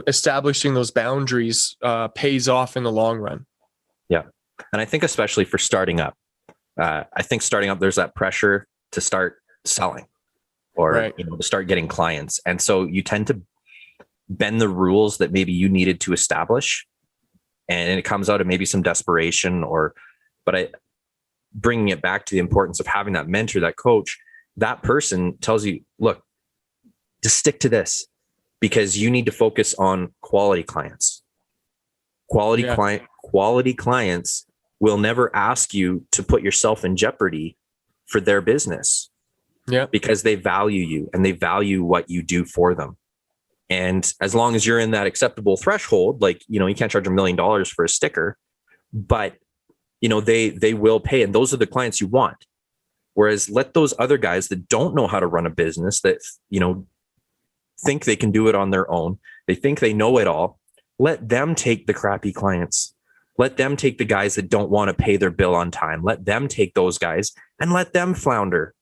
establishing those boundaries pays off in the long run. Yeah. And I think especially for starting up, there's that pressure to start selling or, to start getting clients. And so you tend to bend the rules that maybe you needed to establish. And it comes out of maybe some desperation bringing it back to the importance of having that mentor, that coach. That person tells you, look, just stick to this because you need to focus on quality clients. Quality clients will never ask you to put yourself in jeopardy for their business. Yeah. Because they value you and they value what you do for them. And as long as you're in that acceptable threshold, like, you can't charge $1 million for a sticker, but they will pay. And those are the clients you want. Whereas let those other guys that don't know how to run a business, that, think they can do it on their own. They think they know it all. Let them take the crappy clients. Let them take the guys that don't want to pay their bill on time. Let them take those guys and let them flounder.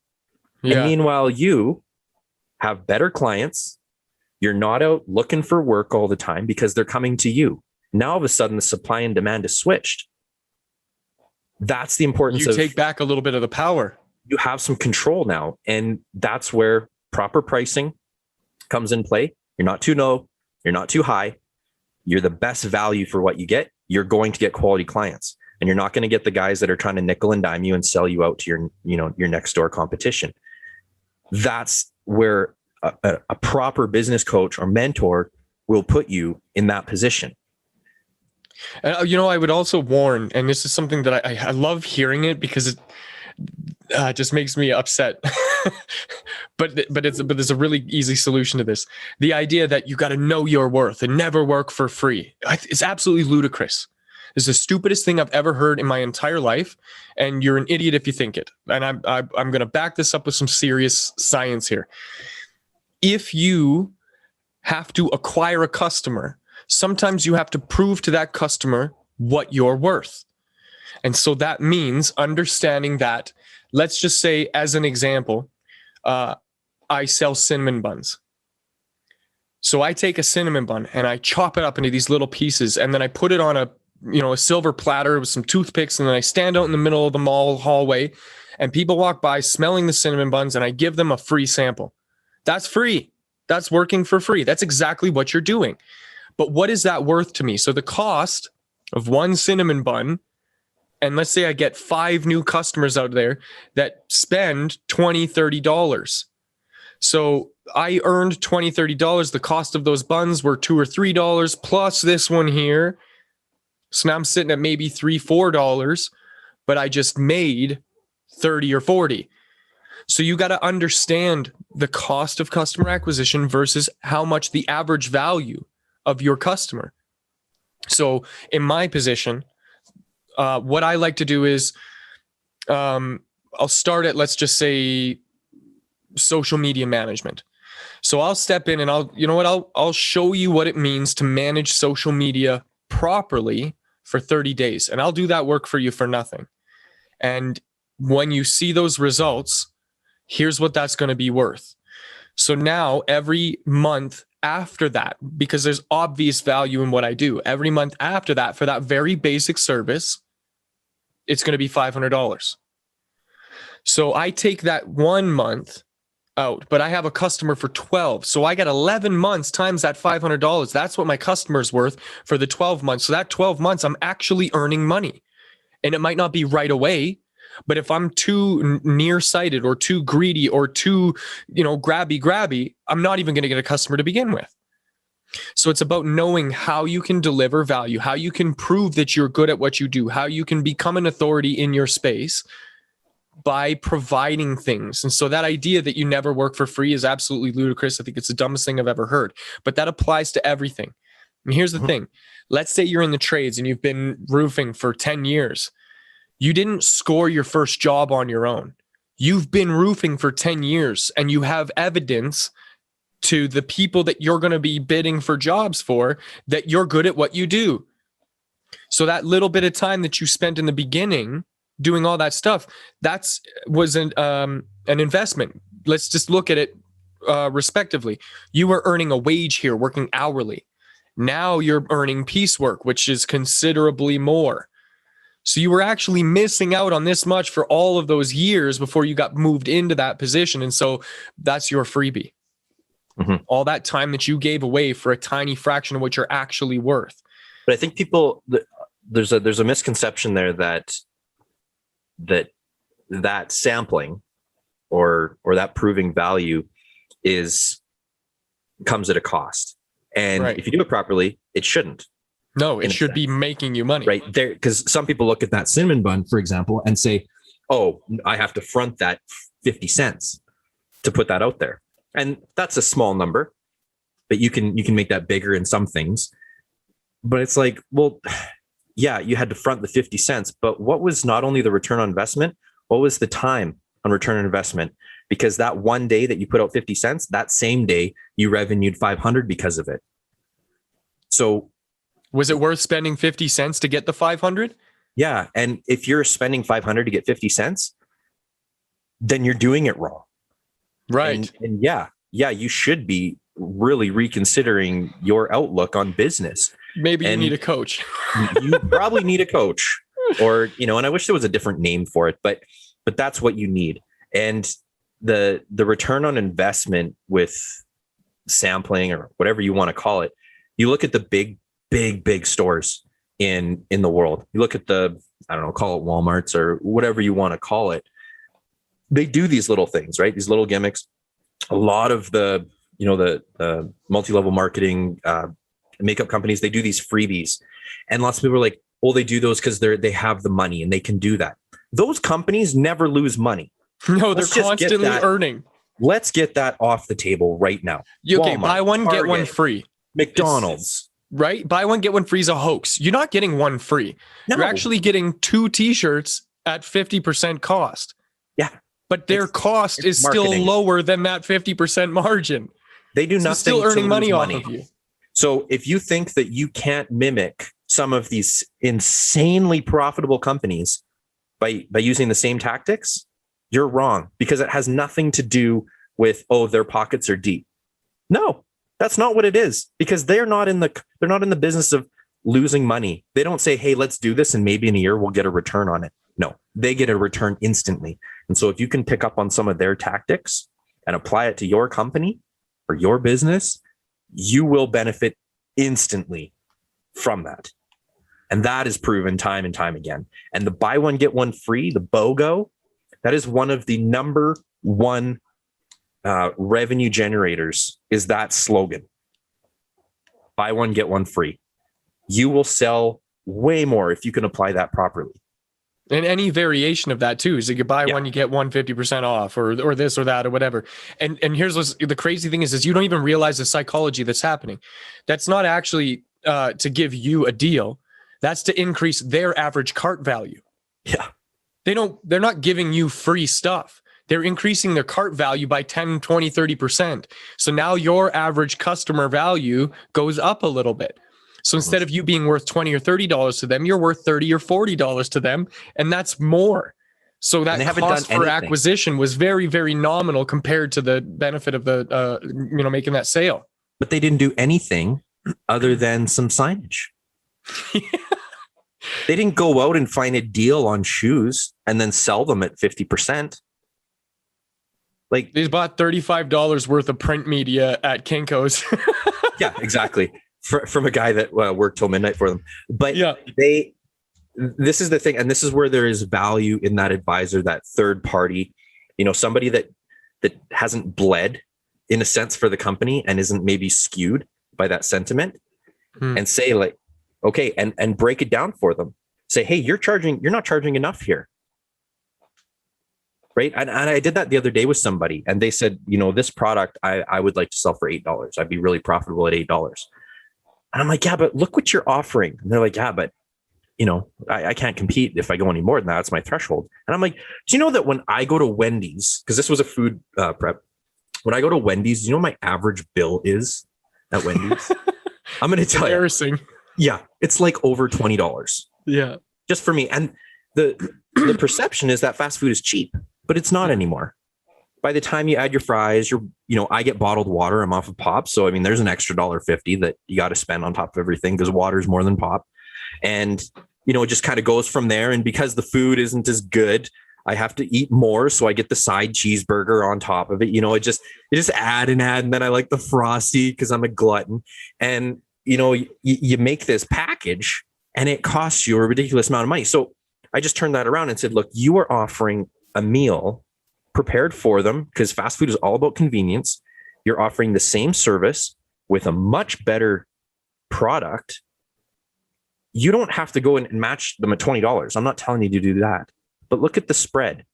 Yeah. And meanwhile, you have better clients. You're not out looking for work all the time because they're coming to you. Now, all of a sudden, the supply and demand is switched. That's the importance you take back a little bit of the power. You have some control now. And that's where proper pricing comes in play. You're not too low. You're not too high. You're the best value for what you get. You're going to get quality clients. And you're not going to get the guys that are trying to nickel and dime you and sell you out to your next door competition. That's where a proper business coach or mentor will put you in that position. And, I would also warn, and this is something that I love hearing it because it just makes me upset. but there's a really easy solution to this. The idea that you got to know your worth and never work for free. It's absolutely ludicrous. It's the stupidest thing I've ever heard in my entire life. And you're an idiot if you think it. And I'm going to back this up with some serious science here. If you have to acquire a customer, sometimes you have to prove to that customer what you're worth. And so that means understanding that, let's just say, as an example, I sell cinnamon buns. So I take a cinnamon bun and I chop it up into these little pieces, and then I put it on a silver platter with some toothpicks, and then I stand out in the middle of the mall hallway, and people walk by smelling the cinnamon buns, and I give them a free sample. That's free. That's working for free. That's exactly what you're doing. But what is that worth to me? So the cost of one cinnamon bun, and let's say I get 5 new customers out there that spend $20, $30. So I earned $20, $30. The cost of those buns were $2 or $3 plus this one here. So now I'm sitting at maybe $3, $4, but I just made 30 or 40. So you got to understand the cost of customer acquisition versus how much the average value of your customer. So in my position, what I like to do is I'll start at, let's just say, social media management. So I'll step in and I'll show you what it means to manage social media properly for 30 days. And I'll do that work for you for nothing. And when you see those results, here's what that's going to be worth. So now every month after that, because there's obvious value in what I do, every month after that, for that very basic service, it's going to be $500. So I take that 1 month out, but I have a customer for 12. So I got 11 months times that $500. That's what my customer's worth for the 12 months. So that 12 months, I'm actually earning money. And it might not be right away, but if I'm too nearsighted or too greedy or too, grabby, I'm not even going to get a customer to begin with. So it's about knowing how you can deliver value, how you can prove that you're good at what you do, how you can become an authority in your space by providing things. And so that idea that you never work for free is absolutely ludicrous. I think it's the dumbest thing I've ever heard, but that applies to everything. And here's the thing. Let's say you're in the trades and you've been roofing for 10 years. You didn't score your first job on your own. You've been roofing for 10 years and you have evidence to the people that you're going to be bidding for jobs for that you're good at what you do. So that little bit of time that you spent in the beginning doing all that stuff, was an investment. Let's just look at it respectively. You were earning a wage here, working hourly. Now you're earning piecework, which is considerably more. So you were actually missing out on this much for all of those years before you got moved into that position. And so that's your freebie. Mm-hmm. All that time that you gave away for a tiny fraction of what you're actually worth. But I think people, there's a misconception there that sampling or that proving value comes at a cost. And right. If you do it properly, it shouldn't. No, it should be making you money. Right there. Because some people look at that cinnamon bun, for example, and say, oh, I have to front that 50 cents to put that out there. And that's a small number, but you can make that bigger in some things. But it's like, well, yeah, you had to front the 50 cents, but what was not only the return on investment, what was the time on return on investment? Because that one day that you put out 50 cents, that same day you revenued 500 because of it. So was it worth spending 50 cents to get the 500? Yeah. And if you're spending 500 to get 50 cents, then you're doing it wrong. Right. And yeah, you should be really reconsidering your outlook on business. Maybe you need a coach. You probably need a coach, or, and I wish there was a different name for it, but that's what you need. And the return on investment with sampling or whatever you want to call it, you look at the big stores in the world. You look at the, I don't know, call it Walmarts or whatever you want to call it. They do these little things, right? These little gimmicks. A lot of the multi-level marketing makeup companies, they do these freebies. And lots of people are like, oh, they do those because they have the money and they can do that. Those companies never lose money. No, they're constantly earning. Let's get that off the table right now. Okay, Walmart, buy one, Target, get one free. McDonald's. Right? Buy one, get one free is a hoax. You're not getting one free. No. You're actually getting 2 t-shirts at 50% cost. Yeah. But their cost is marketing. Still lower than that 50% margin. They do So nothing still earning to money lose off money. of you. So if you think that you can't mimic some of these insanely profitable companies by using the same tactics, you're wrong, because it has nothing to do with, oh, their pockets are deep. No, that's not what it is, because they're not in the business of losing money. They don't say, hey, let's do this and maybe in a year we'll get a return on it. No, they get a return instantly. And so if you can pick up on some of their tactics and apply it to your company or your business, you will benefit instantly from that. And that is proven time and time again. And the buy one, get one free, the BOGO, that is one of the number one revenue generators, is that slogan. Buy one, get one free. You will sell way more if you can apply that properly. And any variation of that too is like you buy one, you get 150% off, or this or that or whatever. And here's what's the crazy thing is you don't even realize the psychology that's happening. That's not actually to give you a deal. That's to increase their average cart value. Yeah. They're not giving you free stuff. They're increasing their cart value by 10, 20, 30%. So now your average customer value goes up a little bit. So instead of you being worth $20 or $30 to them, you're worth $30 or $40 to them. And that's more. So that cost for acquisition was very, very nominal compared to the benefit of the, making that sale. But they didn't do anything other than some signage. They didn't go out and find a deal on shoes and then sell them at 50%. Like, they bought $35 worth of print media at Kinko's. Yeah, exactly. From a guy that worked till midnight for them. But yeah, this is the thing. And this is where there is value in that advisor, that third party, somebody that hasn't bled in a sense for the company and isn't maybe skewed by that sentiment, and say like, okay, and break it down for them. Say, hey, you're not charging enough here. Right. And I did that the other day with somebody, and they said, this product I would like to sell for $8. I'd be really profitable at $8. And I'm like, yeah, but look what you're offering. And they're like, yeah, but I can't compete if I go any more than that. That's my threshold. And I'm like, do you know that when I go to Wendy's, because this was a food prep, when I go to Wendy's, do you know what my average bill is at Wendy's? I'm going to tell you. Yeah, it's like over $20. Yeah, just for me. And the perception is that fast food is cheap, but it's not anymore. By the time you add your fries, I get bottled water. I'm off of pop. So, I mean, there's an extra $1.50 that you got to spend on top of everything, because water is more than pop. And, it just kind of goes from there. And because the food isn't as good, I have to eat more. So I get the side cheeseburger on top of it. It just add. And then I like the Frosty because I'm a glutton. And, you make this package and it costs you a ridiculous amount of money. So I just turned that around and said, look, you are offering a meal prepared for them, because fast food is all about convenience. You're offering the same service with a much better product. You don't have to go and match them at $20. I'm not telling you to do that, but look at the spread.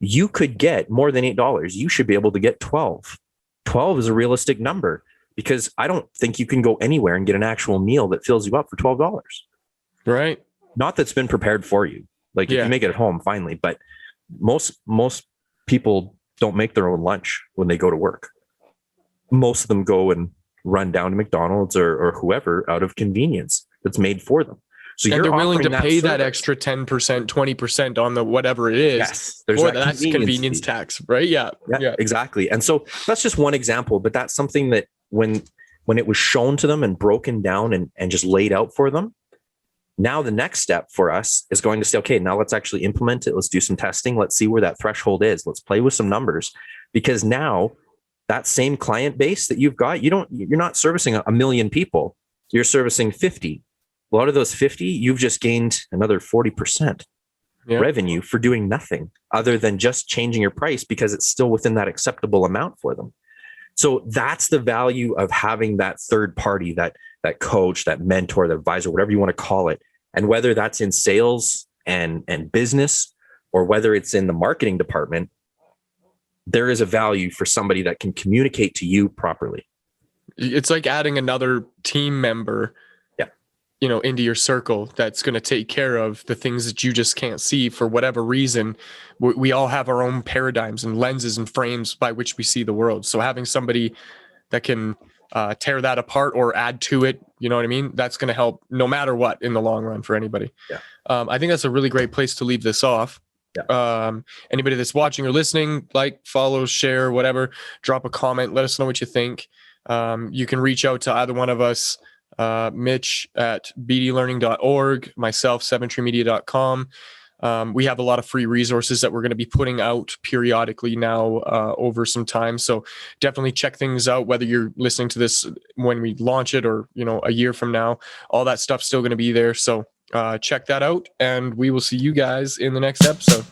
You could get more than $8. You should be able to get 12. 12 is a realistic number, because I don't think you can go anywhere and get an actual meal that fills you up for $12. Right. Not that's been prepared for you. Like, if you make it at home, finally, but most people don't make their own lunch when they go to work. Most of them go and run down to McDonald's or whoever out of convenience that's made for them. So they're willing to pay that extra 10%, 20% on the whatever it is. Yes, there's that's convenience tax, right? Yeah, exactly. And so that's just one example, but that's something that when it was shown to them and broken down and just laid out for them, now the next step for us is going to say, okay, now let's actually implement it. Let's do some testing. Let's see where that threshold is. Let's play with some numbers, because now that same client base that you've got, you're not servicing a million people. You're servicing 50. A lot of those 50, you've just gained another 40% revenue for doing nothing other than just changing your price, because it's still within that acceptable amount for them. So that's the value of having that third party, that coach, that mentor, that advisor, whatever you want to call it. And whether that's in sales and business, or whether it's in the marketing department, there is a value for somebody that can communicate to you properly. It's like adding another team member into your circle that's going to take care of the things that you just can't see for whatever reason. We all have our own paradigms and lenses and frames by which we see the world. So having somebody that can tear that apart or add to it, you know what I mean? That's going to help no matter what in the long run for anybody. Yeah. I think that's a really great place to leave this off. Yeah. Anybody that's watching or listening, like, follow, share, whatever, drop a comment, let us know what you think. You can reach out to either one of us, Mitch at bdlearning.org, myself, seventreemedia.com. We have a lot of free resources that we're going to be putting out periodically now over some time. So definitely check things out, whether you're listening to this when we launch it or, a year from now. All that stuff's still going to be there. So check that out, and we will see you guys in the next episode.